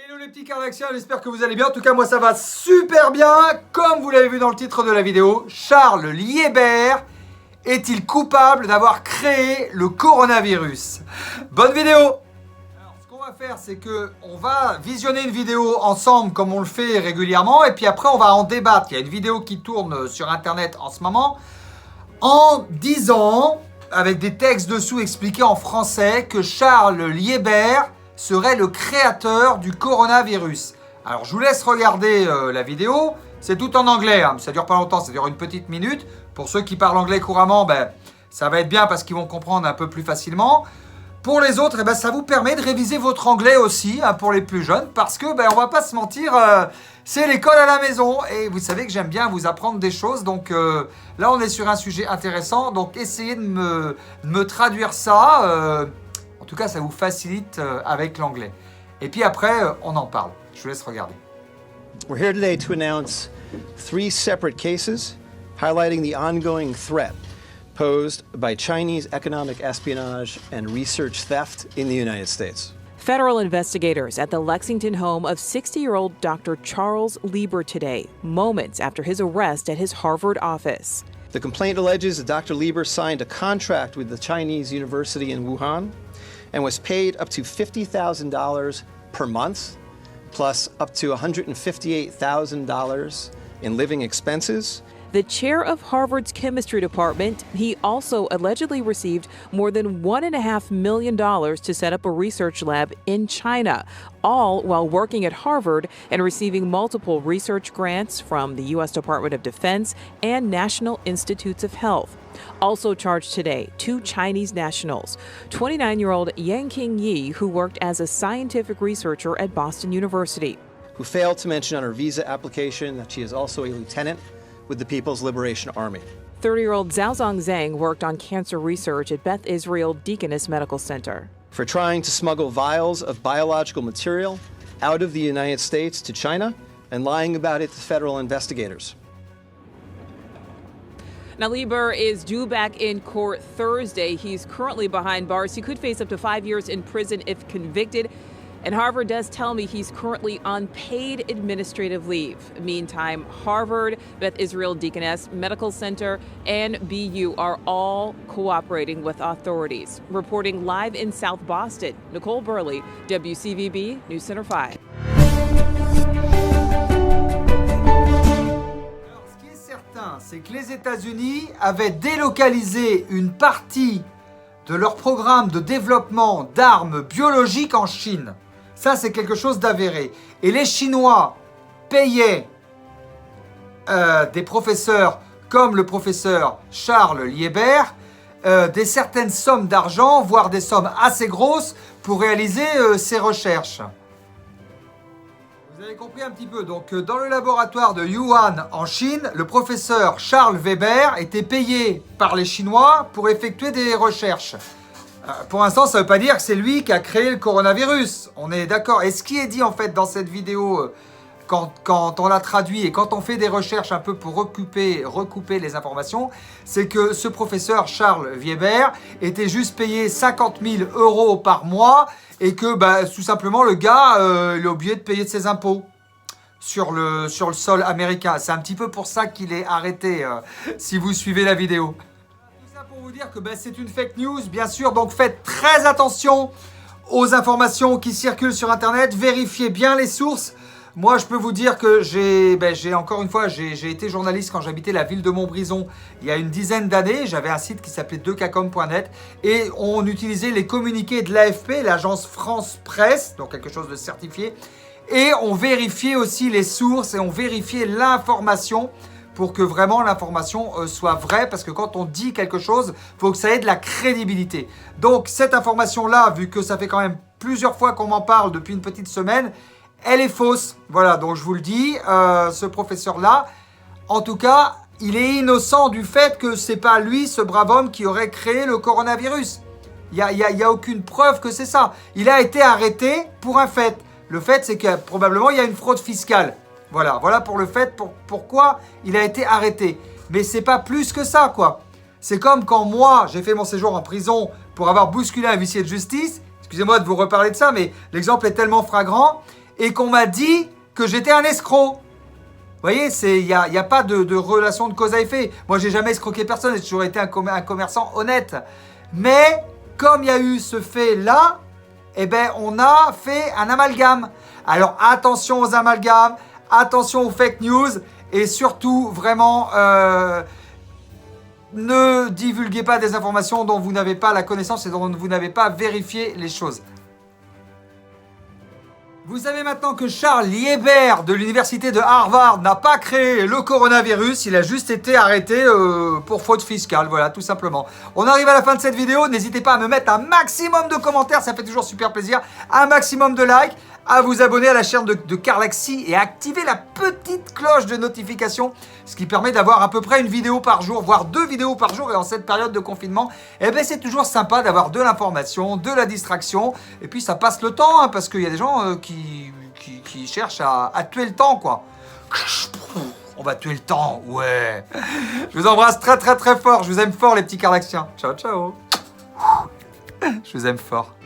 Hello les petits Cardaxiens, j'espère que vous allez bien. En tout cas, moi ça va super bien. Comme vous l'avez vu dans le titre de la vidéo, Charles Liébert est-il coupable d'avoir créé le coronavirus? Bonne vidéo! Alors, ce qu'on va faire, c'est que on va visionner une vidéo ensemble comme on le fait régulièrement. Et puis après, on va en débattre. Il y a une vidéo qui tourne sur Internet en ce moment en disant, avec des textes dessous expliqués en français, que Charles Liébert serait le créateur du coronavirus. Alors je vous laisse regarder la vidéo, c'est tout en anglais, hein. Ça dure pas longtemps, ça dure une petite minute. Pour ceux qui parlent anglais couramment, ben, ça va être bien parce qu'ils vont comprendre un peu plus facilement. Pour les autres, eh ben, ça vous permet de réviser votre anglais aussi, hein, pour les plus jeunes, parce que, ben, on va pas se mentir, c'est l'école à la maison, et vous savez que j'aime bien vous apprendre des choses, donc là on est sur un sujet intéressant, donc essayez de me traduire ça. En tout cas, ça vous facilite avec l'anglais. Et puis après, on en parle. Je vous laisse regarder. We're here today to announce 3 separate cases highlighting the ongoing threat posed by Chinese economic espionage and research theft in the United States. Federal investigators at the Lexington home of 60-year-old Dr. Charles Lieber today, moments after his arrest at his Harvard office. The complaint alleges that Dr. Lieber signed a contract with the Chinese university in Wuhan and was paid up to $50,000 per month, plus up to $158,000 in living expenses. The chair of Harvard's chemistry department, he also allegedly received more than $1.5 million to set up a research lab in China, all while working at Harvard and receiving multiple research grants from the U.S. Department of Defense and National Institutes of Health. Also charged today, 2 Chinese nationals, 29-year-old Yang Qingyi, who worked as a scientific researcher at Boston University, who failed to mention on her visa application that she is also a lieutenant with the People's Liberation Army. 30-year-old Zhaozong Zhang worked on cancer research at Beth Israel Deaconess Medical Center. For trying to smuggle vials of biological material out of the United States to China and lying about it to federal investigators. Now, Lieber is due back in court Thursday. He's currently behind bars. He could face up to 5 years in prison if convicted. And Harvard does tell me he's currently on paid administrative leave. Meantime, Harvard, Beth Israel Deaconess Medical Center, and BU are all cooperating with authorities. Reporting live in South Boston, Nicole Burley, WCVB News Center 5. C'est que les États-Unis avaient délocalisé une partie de leur programme de développement d'armes biologiques en Chine. Ça, c'est quelque chose d'avéré. Et les Chinois payaient des professeurs comme le professeur Charles Liébert des certaines sommes d'argent, voire des sommes assez grosses pour réaliser ces recherches. Vous avez compris un petit peu, donc dans le laboratoire de Wuhan en Chine, le professeur Charles Weber était payé par les Chinois pour effectuer des recherches. Pour l'instant, ça ne veut pas dire que c'est lui qui a créé le coronavirus, on est d'accord. Et ce qui est dit en fait dans cette vidéo, quand on la traduit et quand on fait des recherches un peu pour recouper les informations, c'est que ce professeur Charles Weber était juste payé 50 000 € par mois et que tout simplement le gars il a oublié de payer de ses impôts sur le sol américain. C'est un petit peu pour ça qu'il est arrêté si vous suivez la vidéo. Tout ça pour vous dire que c'est une fake news bien sûr, donc faites très attention aux informations qui circulent sur internet, vérifiez bien les sources. Moi, je peux vous dire que j'ai été journaliste quand j'habitais la ville de Montbrison il y a une dizaine d'années. J'avais un site qui s'appelait 2kcom.net et on utilisait les communiqués de l'AFP, l'agence France Presse, donc quelque chose de certifié. Et on vérifiait aussi les sources et on vérifiait l'information pour que vraiment l'information soit vraie. Parce que quand on dit quelque chose, il faut que ça ait de la crédibilité. Donc cette information-là, vu que ça fait quand même plusieurs fois qu'on m'en parle depuis une petite semaine, elle est fausse. Voilà, donc je vous le dis, ce professeur-là, en tout cas, il est innocent du fait que c'est pas lui, ce brave homme, qui aurait créé le coronavirus. Il y a aucune preuve que c'est ça. Il a été arrêté pour un fait. Le fait, c'est que probablement, il y a une fraude fiscale. Voilà pour le fait, pourquoi il a été arrêté. Mais c'est pas plus que ça, quoi. C'est comme quand moi, j'ai fait mon séjour en prison pour avoir bousculé un huissier de justice. Excusez-moi de vous reparler de ça, mais l'exemple est tellement flagrant. et qu'on m'a dit que j'étais un escroc. Vous voyez, il n'y a pas de relation de cause à effet. Moi, j'ai jamais escroqué personne, j'ai toujours été un commerçant honnête. Mais comme il y a eu ce fait-là, eh ben, on a fait un amalgame. Alors, attention aux amalgames, attention aux fake news, et surtout, vraiment, ne divulguez pas des informations dont vous n'avez pas la connaissance et dont vous n'avez pas vérifié les choses. Vous savez maintenant que Charles Lieber de l'université de Harvard n'a pas créé le coronavirus, il a juste été arrêté pour faute fiscale, voilà, tout simplement. On arrive à la fin de cette vidéo, n'hésitez pas à me mettre un maximum de commentaires, ça fait toujours super plaisir, un maximum de likes, à vous abonner à la chaîne de Carlaxy et à activer la petite cloche de notification, ce qui permet d'avoir à peu près une vidéo par jour, voire 2 vidéos par jour, et en cette période de confinement, eh ben c'est toujours sympa d'avoir de l'information, de la distraction, et puis ça passe le temps, hein, parce qu'il y a des gens qui cherchent à tuer le temps, quoi. On va tuer le temps, ouais. Je vous embrasse très très très fort, je vous aime fort les petits Carlaxiens. Ciao ciao. Je vous aime fort.